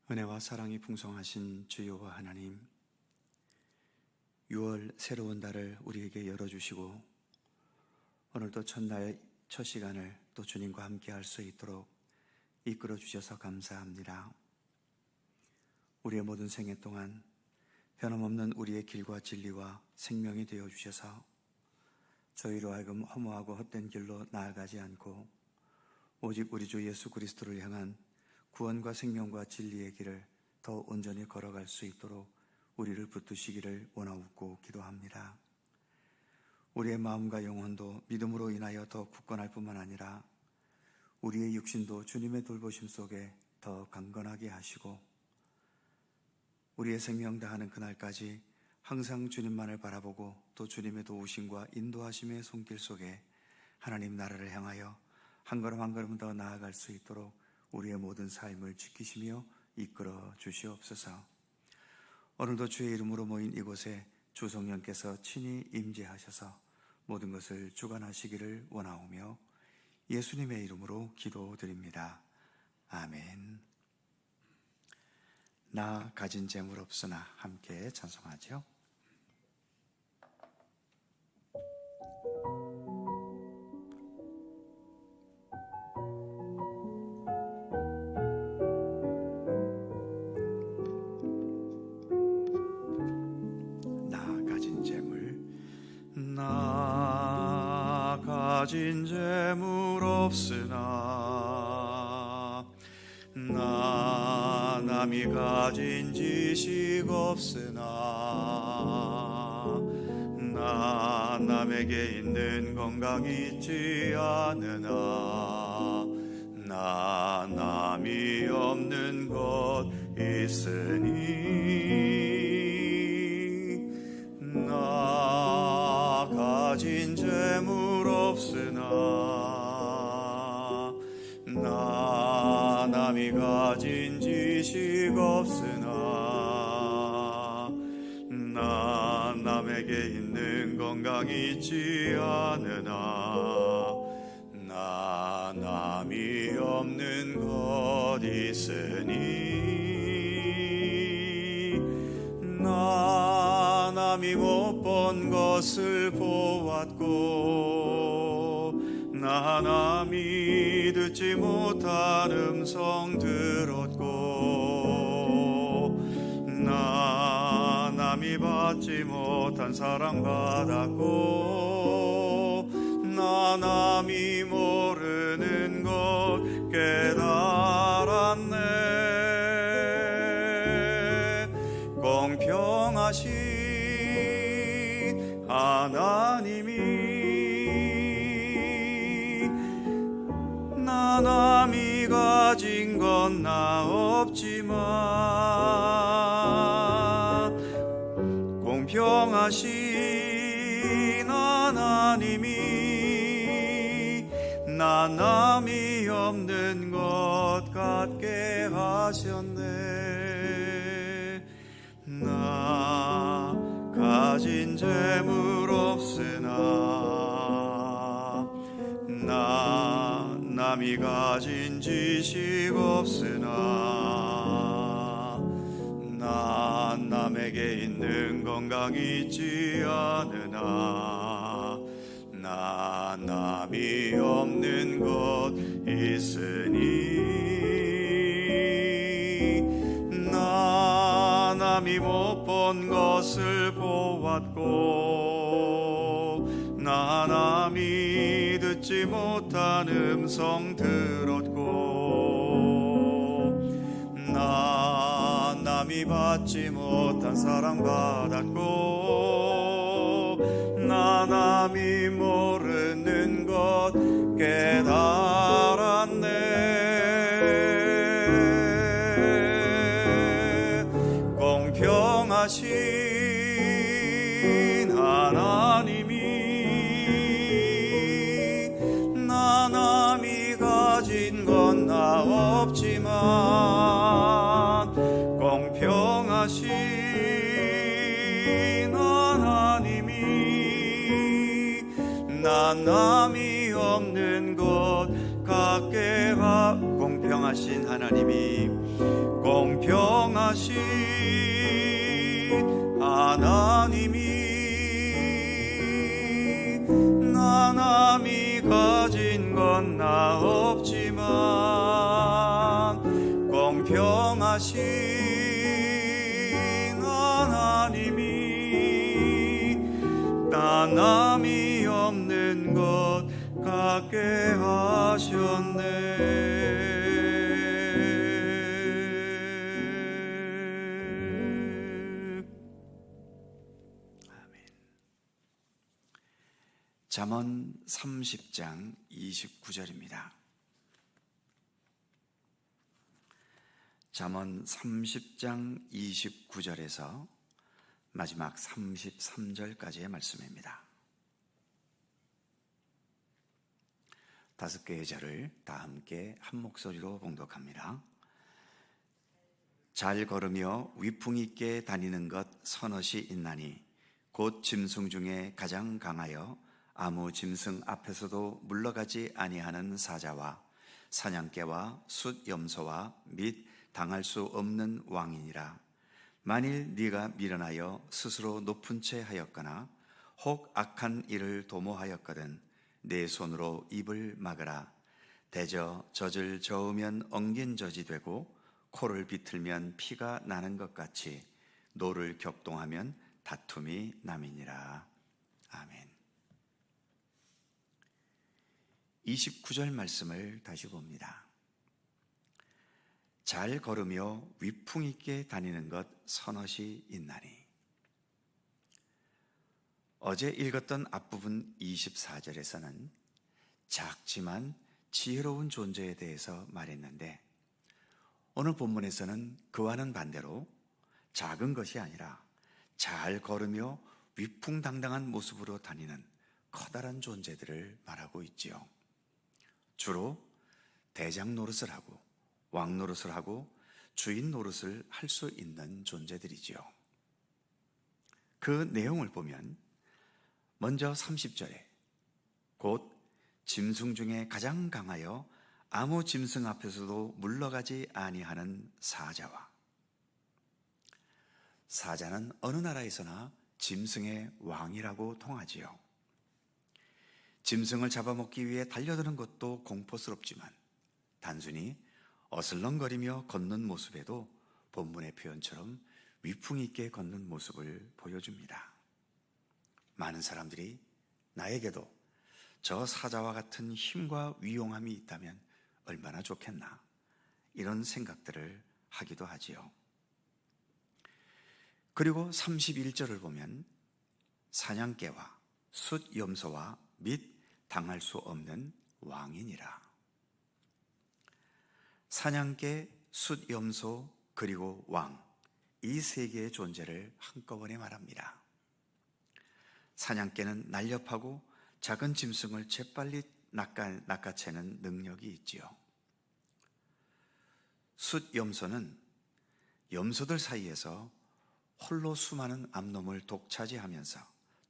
은혜와 사랑이 풍성하신 주여와 하나님, 6월 새로운 달을 우리에게 열어주시고 오늘도 첫날 첫 시간을 또 주님과 함께 할 수 있도록 이끌어 주셔서 감사합니다. 우리의 모든 생애 동안 변함없는 우리의 길과 진리와 생명이 되어 주셔서 저희로 하여금 허무하고 헛된 길로 나아가지 않고 오직 우리 주 예수 그리스도를 향한 구원과 생명과 진리의 길을 더 온전히 걸어갈 수 있도록 우리를 붙드시기를 원하옵고 기도합니다. 우리의 마음과 영혼도 믿음으로 인하여 더 굳건할 뿐만 아니라 우리의 육신도 주님의 돌보심 속에 더 강건하게 하시고 우리의 생명 다하는 그날까지 항상 주님만을 바라보고 또 주님의 도우심과 인도하심의 손길 속에 하나님 나라를 향하여 한 걸음 한 걸음 더 나아갈 수 있도록 우리의 모든 삶을 지키시며 이끌어 주시옵소서. 오늘도 주의 이름으로 모인 이곳에 주 성령께서 친히 임재하셔서 모든 것을 주관하시기를 원하오며 예수님의 이름으로 기도드립니다. 아멘. 나 가진 재물 없으나 함께 찬송하죠. 나 가진 재물 없으나 나 남이 가진 지식 없으나 나 남에게 있는 건강 있지 않으나 나 남이 없는 것 있으니 나 가진 재물 없으나 나 남이 가진 지식 없으나 나 남에게 있는 건강 있지 않으나 나 남이 없는 것 있으니 나 남이 못 본 것을 보았고 나 남이 듣지 못한 음성 들었고 나 남이 받지 못한 사랑 받았고 나 남이 모르는 것 깨달았네. 공평하신 하나님이 나 남이 가진 건 나 없지만 공평하신 하나님이 나 남이 없는 것 같게 하셨네. 나 가진 재물 없으나 나 남이 가진 지식 없으나 나 남에게 있는 건강 있지 않으나 나 남이 없는 것 있으니 나 남이 못 본 것을 보았고 나 남이 듣지 못한 음성 들었고 나 남이 받지 못한 사랑 받았고 나 남이 모르는 것 깨달았네. 공평하신 하나님이 나 남이 가진 건 나 없지만 공평하신 하나님이 나 남이 없는 것 같게 공평하신 공평하신 하나님이 공평하신 하나님이 나 남이 가진 건 나 없지만 공평하신 하나님이 나 남이 없는 것 갖게 하셨네. 잠언 30장 29절입니다. 잠언 30장 29절에서 마지막 33절까지의 말씀입니다. 5개의 절을 다 함께 한 목소리로 봉독합니다. 잘 걸으며 위풍 있게 다니는 것 선엇이 있나니 곧 짐승 중에 가장 강하여 아무 짐승 앞에서도 물러가지 아니하는 사자와 사냥개와 숫염소와 및 당할 수 없는 왕이니라. 만일 네가 미련하여 스스로 높은 채 하였거나 혹 악한 일을 도모하였거든 내 손으로 입을 막으라. 대저 젖을 저으면 엉긴 젖이 되고 코를 비틀면 피가 나는 것 같이 노를 격동하면 다툼이 남이니라. 아멘. 29절 말씀을 다시 봅니다. 잘 걸으며 위풍 있게 다니는 것 선엇이 있나니. 어제 읽었던 앞부분 24절에서는 작지만 지혜로운 존재에 대해서 말했는데 오늘 본문에서는 그와는 반대로 작은 것이 아니라 잘 걸으며 위풍당당한 모습으로 다니는 커다란 존재들을 말하고 있지요. 주로 대장 노릇을 하고 왕 노릇을 하고 주인 노릇을 할 수 있는 존재들이지요. 그 내용을 보면 먼저 30절에 곧 짐승 중에 가장 강하여 아무 짐승 앞에서도 물러가지 아니하는 사자와, 사자는 어느 나라에서나 짐승의 왕이라고 통하지요. 짐승을 잡아먹기 위해 달려드는 것도 공포스럽지만 단순히 어슬렁거리며 걷는 모습에도 본문의 표현처럼 위풍 있게 걷는 모습을 보여줍니다. 많은 사람들이 나에게도 저 사자와 같은 힘과 위용함이 있다면 얼마나 좋겠나 이런 생각들을 하기도 하지요. 그리고 31절을 보면 사냥개와 숫염소와 및 당할 수 없는 왕이니라. 사냥개, 숫염소, 그리고 왕, 이 세 개의 존재를 한꺼번에 말합니다. 사냥개는 날렵하고 작은 짐승을 재빨리 낚아채는 능력이 있지요. 숫염소는 염소들 사이에서 홀로 수많은 암놈을 독차지하면서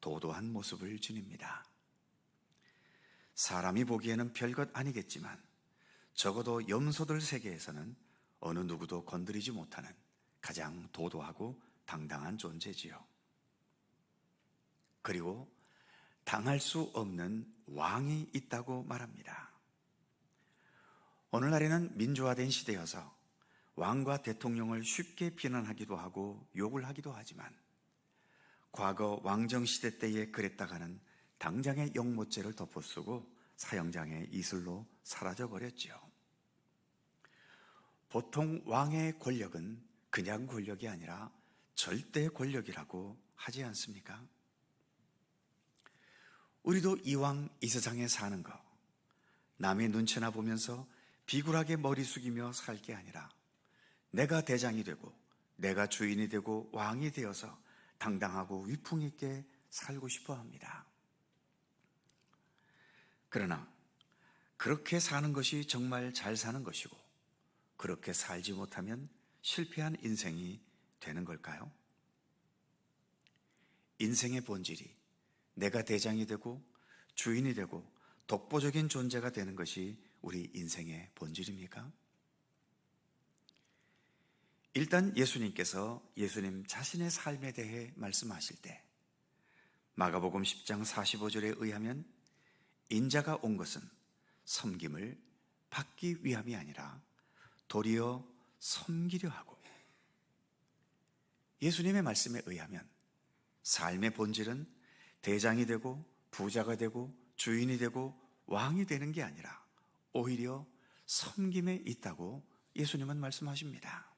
도도한 모습을 지닙니다. 사람이 보기에는 별것 아니겠지만 적어도 염소들 세계에서는 어느 누구도 건드리지 못하는 가장 도도하고 당당한 존재지요. 그리고 당할 수 없는 왕이 있다고 말합니다. 오늘날에는 민주화된 시대여서 왕과 대통령을 쉽게 비난하기도 하고 욕을 하기도 하지만 과거 왕정시대 때에 그랬다가는 당장의 영모죄를 덮어쓰고 사형장의 이슬로 사라져버렸지요. 보통 왕의 권력은 그냥 권력이 아니라 절대 권력이라고 하지 않습니까? 우리도 이왕 이 세상에 사는 거 남의 눈치나 보면서 비굴하게 머리 숙이며 살 게 아니라 내가 대장이 되고 내가 주인이 되고 왕이 되어서 당당하고 위풍 있게 살고 싶어 합니다. 그러나 그렇게 사는 것이 정말 잘 사는 것이고 그렇게 살지 못하면 실패한 인생이 되는 걸까요? 인생의 본질이 내가 대장이 되고 주인이 되고 독보적인 존재가 되는 것이 우리 인생의 본질입니까? 일단 예수님 자신의 삶에 대해 말씀하실 때 마가복음 10장 45절에 의하면 인자가 온 것은 섬김을 받기 위함이 아니라 도리어 섬기려 하고, 예수님의 말씀에 의하면 삶의 본질은 대장이 되고 부자가 되고 주인이 되고 왕이 되는 게 아니라 오히려 섬김에 있다고 예수님은 말씀하십니다.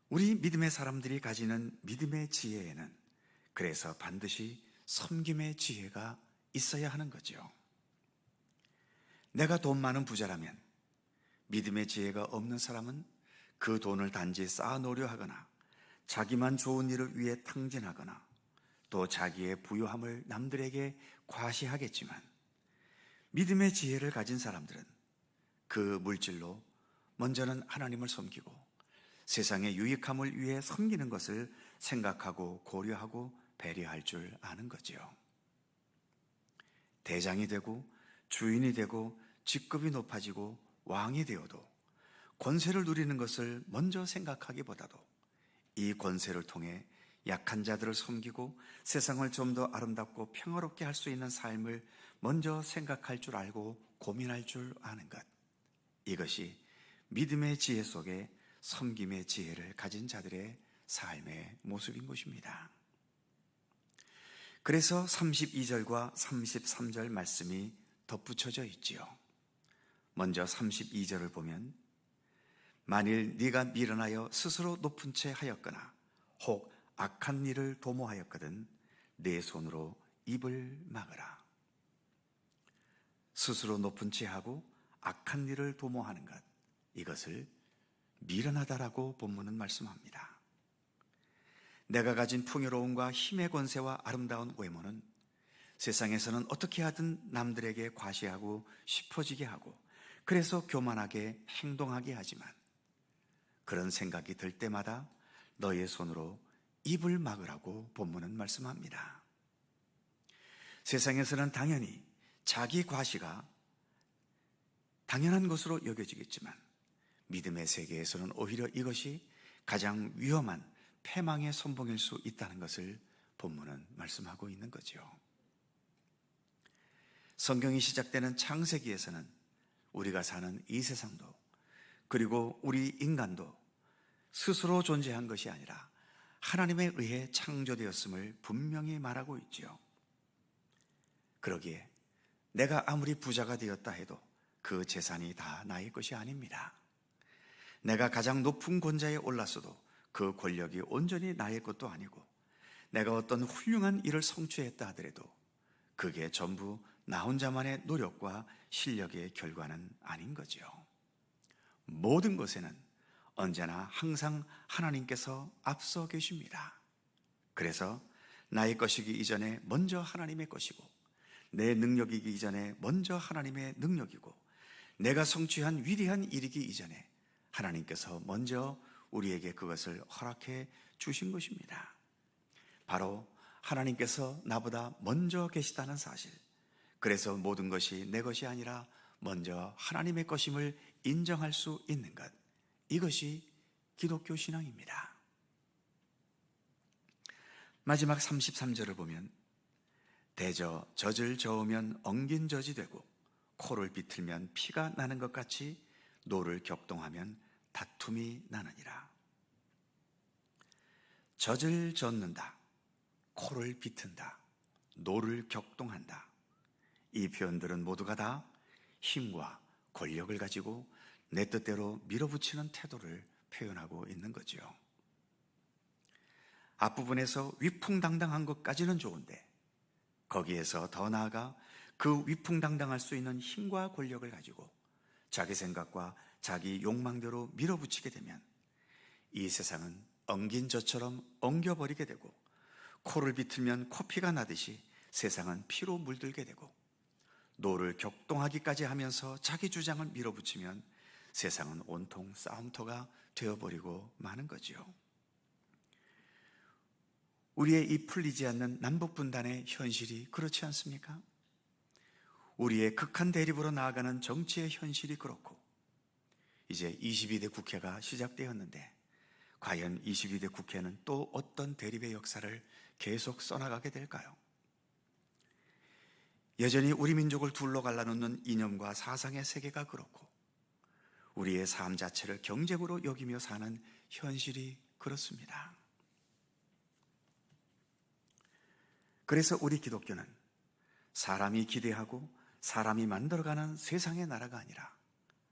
우리 믿음의 사람들이 가지는 믿음의 지혜에는 그래서 반드시 섬김의 지혜가 있어야 하는 거죠. 내가 돈 많은 부자라면 믿음의 지혜가 없는 사람은 그 돈을 단지 쌓아놓으려 하거나 자기만 좋은 일을 위해 탕진하거나 또 자기의 부유함을 남들에게 과시하겠지만, 믿음의 지혜를 가진 사람들은 그 물질로 먼저는 하나님을 섬기고 세상의 유익함을 위해 섬기는 것을 생각하고 고려하고 배려할 줄 아는 거지요. 대장이 되고 주인이 되고 직급이 높아지고 왕이 되어도 권세를 누리는 것을 먼저 생각하기보다도 이 권세를 통해 약한 자들을 섬기고 세상을 좀 더 아름답고 평화롭게 할 수 있는 삶을 먼저 생각할 줄 알고 고민할 줄 아는 것, 이것이 믿음의 지혜 속에 섬김의 지혜를 가진 자들의 삶의 모습인 것입니다. 그래서 32절과 33절 말씀이 덧붙여져 있지요. 먼저 32절을 보면 만일 네가 미련하여 스스로 높은 채 하였거나 혹 악한 일을 도모하였거든 내 손으로 입을 막으라. 스스로 높은 채 하고 악한 일을 도모하는 것, 이것을 미련하다라고 본문은 말씀합니다. 내가 가진 풍요로움과 힘의 권세와 아름다운 외모는 세상에서는 어떻게 하든 남들에게 과시하고 싶어지게 하고 그래서 교만하게 행동하게 하지만, 그런 생각이 들 때마다 너의 손으로 입을 막으라고 본문은 말씀합니다. 세상에서는 당연히 자기 과시가 당연한 것으로 여겨지겠지만 믿음의 세계에서는 오히려 이것이 가장 위험한 패망의 선봉일 수 있다는 것을 본문은 말씀하고 있는 거죠. 성경이 시작되는 창세기에서는 우리가 사는 이 세상도 그리고 우리 인간도 스스로 존재한 것이 아니라 하나님에 의해 창조되었음을 분명히 말하고 있지요. 그러기에 내가 아무리 부자가 되었다 해도 그 재산이 다 나의 것이 아닙니다. 내가 가장 높은 권좌에 올랐어도 그 권력이 온전히 나의 것도 아니고, 내가 어떤 훌륭한 일을 성취했다 하더라도 그게 전부 나 혼자만의 노력과 실력의 결과는 아닌 거지요. 모든 것에는 언제나 항상 하나님께서 앞서 계십니다. 그래서 나의 것이기 이전에 먼저 하나님의 것이고, 내 능력이기 이전에 먼저 하나님의 능력이고, 내가 성취한 위대한 일이기 이전에 하나님께서 먼저 우리에게 그것을 허락해 주신 것입니다. 바로 하나님께서 나보다 먼저 계시다는 사실, 그래서 모든 것이 내 것이 아니라 먼저 하나님의 것임을 인정할 수 있는 것, 이것이 기독교 신앙입니다. 마지막 33절을 보면 대저 젖을 저으면 엉긴 젖이 되고 코를 비틀면 피가 나는 것 같이 노를 격동하면 다툼이 나느니라. 젖을 젓는다, 코를 비튼다, 노를 격동한다, 이 표현들은 모두가 다 힘과 권력을 가지고 내 뜻대로 밀어붙이는 태도를 표현하고 있는 거죠. 앞부분에서 위풍당당한 것까지는 좋은데 거기에서 더 나아가 그 위풍당당할 수 있는 힘과 권력을 가지고 자기 생각과 자기 욕망대로 밀어붙이게 되면 이 세상은 엉긴 젖처럼 엉겨버리게 되고, 코를 비틀면 코피가 나듯이 세상은 피로 물들게 되고, 노를 격동하기까지 하면서 자기 주장을 밀어붙이면 세상은 온통 싸움터가 되어버리고 마는 거지요. 우리의 이 풀리지 않는 남북분단의 현실이 그렇지 않습니까? 우리의 극한 대립으로 나아가는 정치의 현실이 그렇고, 이제 22대 국회가 시작되었는데 과연 22대 국회는 또 어떤 대립의 역사를 계속 써나가게 될까요? 여전히 우리 민족을 둘러 갈라놓는 이념과 사상의 세계가 그렇고 우리의 삶 자체를 경쟁으로 여기며 사는 현실이 그렇습니다. 그래서 우리 기독교는 사람이 기대하고 사람이 만들어가는 세상의 나라가 아니라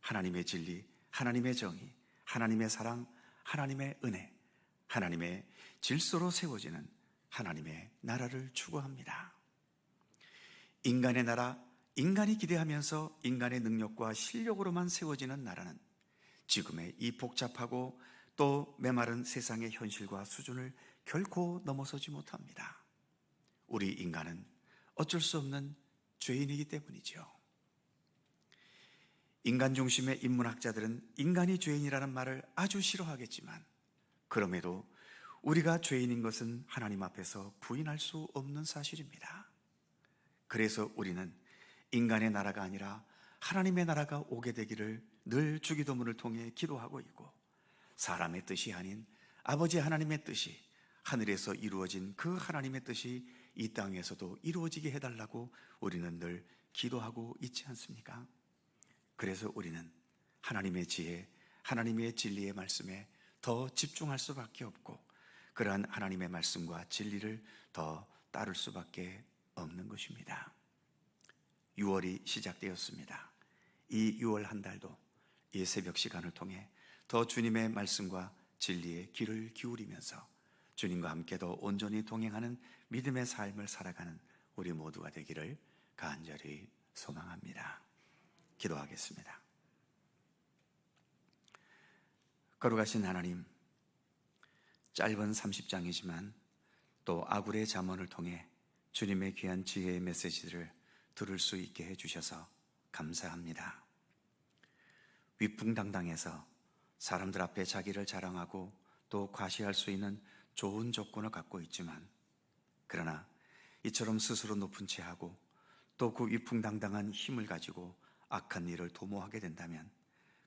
하나님의 진리, 하나님의 정의, 하나님의 사랑, 하나님의 은혜, 하나님의 질서로 세워지는 하나님의 나라를 추구합니다. 인간의 나라, 인간이 기대하면서 인간의 능력과 실력으로만 세워지는 나라는 지금의 이 복잡하고 또 메마른 세상의 현실과 수준을 결코 넘어서지 못합니다. 우리 인간은 어쩔 수 없는 죄인이기 때문이죠. 인간 중심의 인문학자들은 인간이 죄인이라는 말을 아주 싫어하겠지만 그럼에도 우리가 죄인인 것은 하나님 앞에서 부인할 수 없는 사실입니다. 그래서 우리는 인간의 나라가 아니라 하나님의 나라가 오게 되기를 늘 주기도문을 통해 기도하고 있고 사람의 뜻이 아닌 아버지 하나님의 뜻이 하늘에서 이루어진 그 하나님의 뜻이 이 땅에서도 이루어지게 해달라고 우리는 늘 기도하고 있지 않습니까? 그래서 우리는 하나님의 지혜, 하나님의 진리의 말씀에 더 집중할 수밖에 없고 그러한 하나님의 말씀과 진리를 더 따를 수밖에 없는 것입니다. 6월이 시작되었습니다. 이 6월 한 달도 이 새벽 시간을 통해 더 주님의 말씀과 진리에 귀를 기울이면서 주님과 함께 더 온전히 동행하는 믿음의 삶을 살아가는 우리 모두가 되기를 간절히 소망합니다. 기도하겠습니다. 거룩하신 하나님, 짧은 30장이지만 또 아굴의 잠언을 통해 주님의 귀한 지혜의 메시지를 들을 수 있게 해주셔서 감사합니다. 위풍당당해서 사람들 앞에 자기를 자랑하고 또 과시할 수 있는 좋은 조건을 갖고 있지만 그러나 이처럼 스스로 높은 채 하고 또 그 위풍당당한 힘을 가지고 악한 일을 도모하게 된다면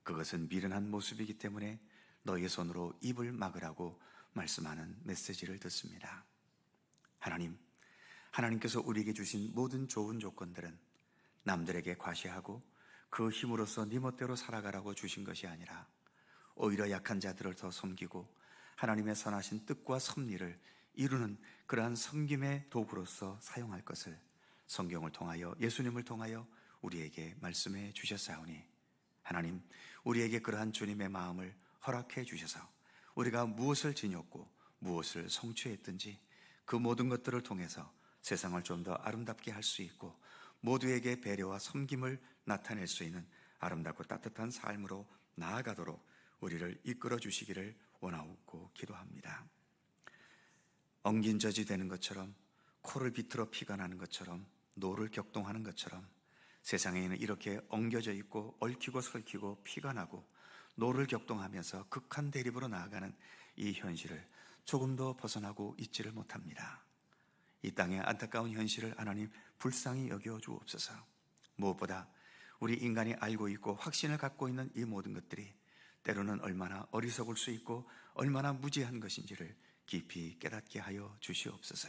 그것은 미련한 모습이기 때문에 너의 손으로 입을 막으라고 말씀하는 메시지를 듣습니다. 하나님, 하나님께서 우리에게 주신 모든 좋은 조건들은 남들에게 과시하고 그 힘으로써 네 멋대로 살아가라고 주신 것이 아니라 오히려 약한 자들을 더 섬기고 하나님의 선하신 뜻과 섭리를 이루는 그러한 섬김의 도구로서 사용할 것을 성경을 통하여 예수님을 통하여 우리에게 말씀해 주셨사오니 하나님, 우리에게 그러한 주님의 마음을 허락해 주셔서 우리가 무엇을 지녔고 무엇을 성취했든지 그 모든 것들을 통해서 세상을 좀 더 아름답게 할 수 있고 모두에게 배려와 섬김을 나타낼 수 있는 아름답고 따뜻한 삶으로 나아가도록 우리를 이끌어 주시기를 원하고 기도합니다. 엉긴 젖이 되는 것처럼 코를 비틀어 피가 나는 것처럼 노를 격동하는 것처럼 세상에는 이렇게 엉겨져 있고 얽히고 설키고 피가 나고 노를 격동하면서 극한 대립으로 나아가는 이 현실을 조금 더 벗어나고 있지를 못합니다. 이 땅의 안타까운 현실을 하나님 불쌍히 여겨 주옵소서. 무엇보다 우리 인간이 알고 있고 확신을 갖고 있는 이 모든 것들이 때로는 얼마나 어리석을 수 있고 얼마나 무지한 것인지를 깊이 깨닫게 하여 주시옵소서.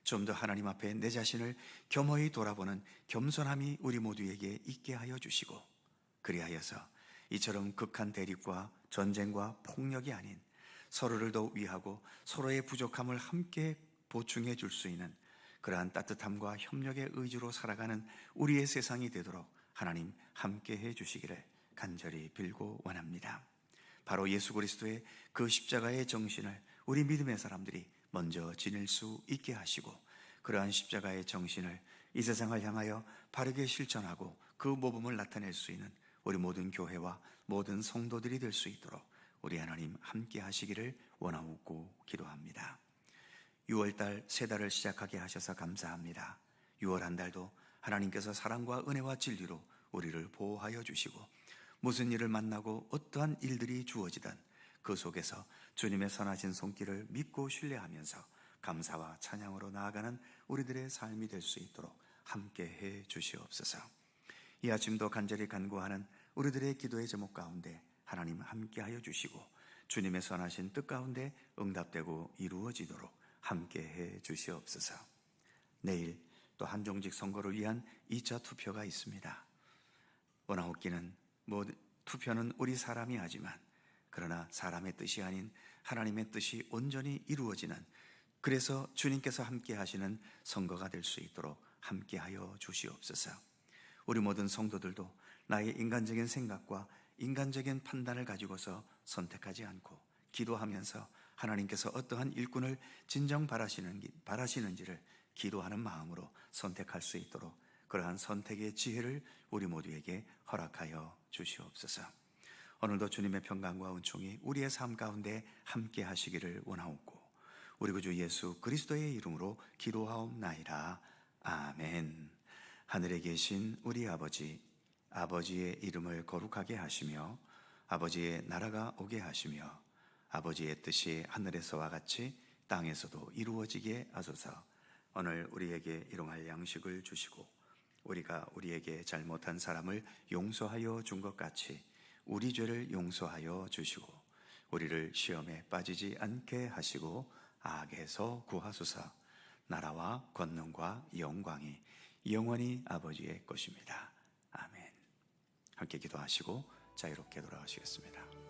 좀 더 하나님 앞에 내 자신을 겸허히 돌아보는 겸손함이 우리 모두에게 있게 하여 주시고 그리하여서 이처럼 극한 대립과 전쟁과 폭력이 아닌 서로를 더 위하고 서로의 부족함을 함께 보충해 줄 수 있는 그러한 따뜻함과 협력의 의지로 살아가는 우리의 세상이 되도록 하나님 함께 해 주시기를 간절히 빌고 원합니다. 바로 예수 그리스도의 그 십자가의 정신을 우리 믿음의 사람들이 먼저 지닐 수 있게 하시고 그러한 십자가의 정신을 이 세상을 향하여 바르게 실천하고 그 모범을 나타낼 수 있는 우리 모든 교회와 모든 성도들이 될 수 있도록 우리 하나님 함께 하시기를 원하고 기도합니다. 6월달 새 달을 시작하게 하셔서 감사합니다. 6월 한 달도 하나님께서 사랑과 은혜와 진리로 우리를 보호하여 주시고 무슨 일을 만나고 어떠한 일들이 주어지든 그 속에서 주님의 선하신 손길을 믿고 신뢰하면서 감사와 찬양으로 나아가는 우리들의 삶이 될 수 있도록 함께해 주시옵소서. 이 아침도 간절히 간구하는 우리들의 기도의 제목 가운데 하나님 함께하여 주시고 주님의 선하신 뜻 가운데 응답되고 이루어지도록 함께해 주시옵소서. 내일 또 한종직 선거를 위한 2차 투표가 있습니다. 원하옵기는 투표는 우리 사람이 하지만 그러나 사람의 뜻이 아닌 하나님의 뜻이 온전히 이루어지는, 그래서 주님께서 함께 하시는 선거가 될 수 있도록 함께하여 주시옵소서. 우리 모든 성도들도 나의 인간적인 생각과 인간적인 판단을 가지고서 선택하지 않고 기도하면서 하나님께서 어떠한 일꾼을 진정 바라시는지를 기도하는 마음으로 선택할 수 있도록 그러한 선택의 지혜를 우리 모두에게 허락하여 주시옵소서. 오늘도 주님의 평강과 은총이 우리의 삶 가운데 함께 하시기를 원하옵고 우리 구주 예수 그리스도의 이름으로 기도하옵나이다. 아멘. 하늘에 계신 우리 아버지, 아버지의 이름을 거룩하게 하시며 아버지의 나라가 오게 하시며 아버지의 뜻이 하늘에서와 같이 땅에서도 이루어지게 하소서. 오늘 우리에게 일용할 양식을 주시고 우리가 우리에게 잘못한 사람을 용서하여 준 것 같이 우리 죄를 용서하여 주시고 우리를 시험에 빠지지 않게 하시고 악에서 구하소서. 나라와 권능과 영광이 영원히 아버지의 것입니다. 아멘. 함께 기도하시고 자유롭게 돌아가시겠습니다.